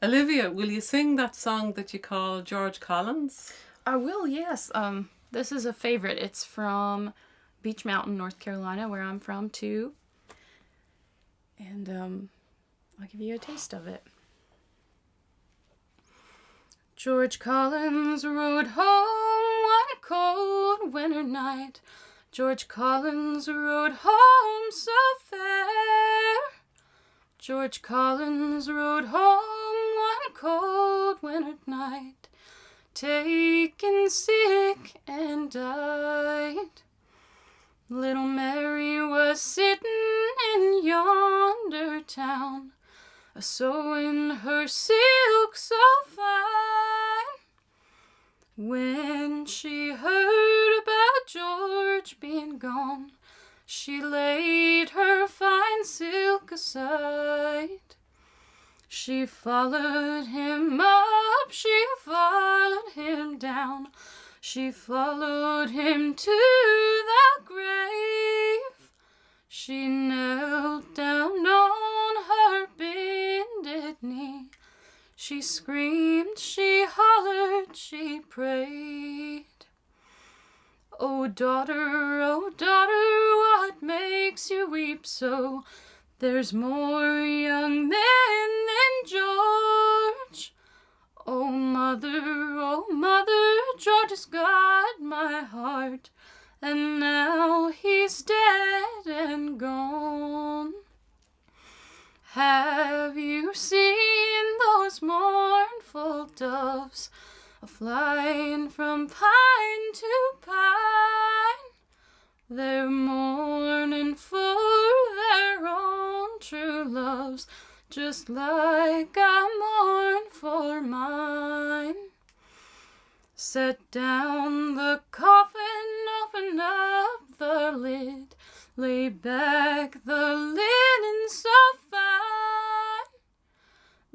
Olivia, will you sing that song that you call George Collins? I will, yes. This is a favorite. It's from Beech Mountain, North Carolina, where I'm from too. And I'll give you a taste of it. George Collins rode home one cold winter night. George Collins rode home so fair. George Collins rode home one cold winter night, taken sick and died. Little Mary was sitting in yonder town, a-sewing her silk so fine, when she heard about George being gone. She laid her fine silk aside. She followed him up, she followed him down. She followed him to the grave. She knelt down on her bended knee. She screamed, she hollered, she prayed. Oh daughter, what makes you weep so? There's more young men than George. Oh mother, George has got my heart, and now he's dead and gone. Have you seen those mournful doves a-flying from pine to pine? They're mourning for their own true loves, just like I mourn for mine. Set down the coffin, open up the lid, lay back the linen so fine,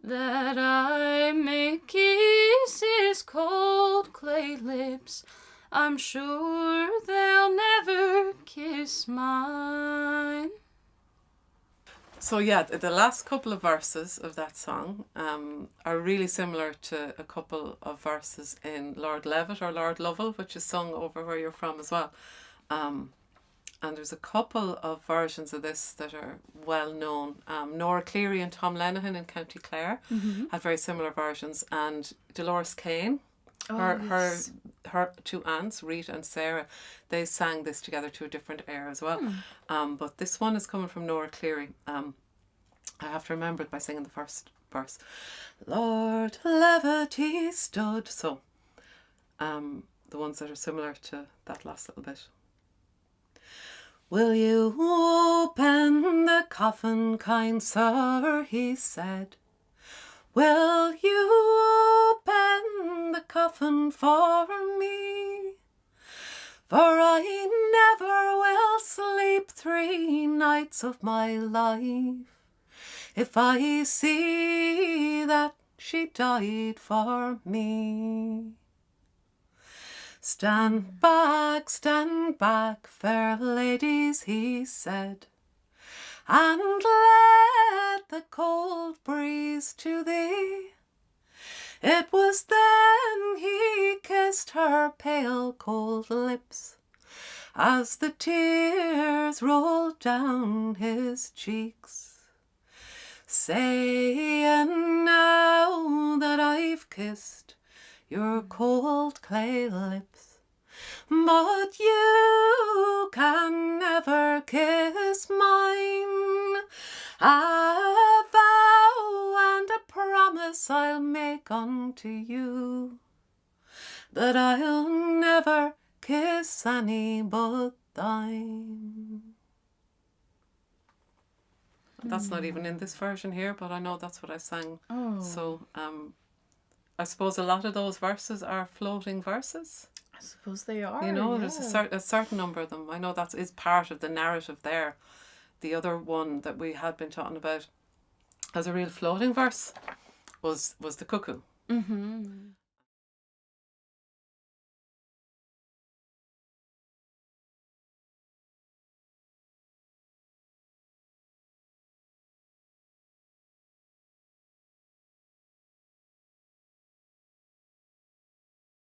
that I may kiss his cold clay lips. I'm sure they'll never kiss mine. So yeah, the last couple of verses of that song are really similar to a couple of verses in Lord Levitt or Lord Lovell, which is sung over where you're from as well. And there's a couple of versions of this that are well known. Nora Cleary and Tom Lenihan in County Clare had very similar versions, and Dolores Kane, her two aunts, Rita and Sarah, they sang this together to a different air as well. But this one is coming from Nora Cleary. I have to remember it by singing the first verse. Lord Levitt he stood. So the ones that are similar to that last little bit. Will you open the coffin, kind sir, he said. Will you open the coffin for me? For I never will sleep 3 nights of my life if I see that she died for me. Stand back, fair ladies, he said, and let the cold breeze to thee. It was then he kissed her pale cold lips, as the tears rolled down his cheeks, saying, now that I've kissed your cold clay lips, but you can never kiss mine. A vow and a promise I'll make unto you, that I'll never kiss any but thine. That's not even in this version here, but I know that's what I sang. So I suppose a lot of those verses are floating verses. I suppose they are. You know, there's a certain number of them. I know that is part of the narrative there. The other one that we had been talking about as a real floating verse was the cuckoo.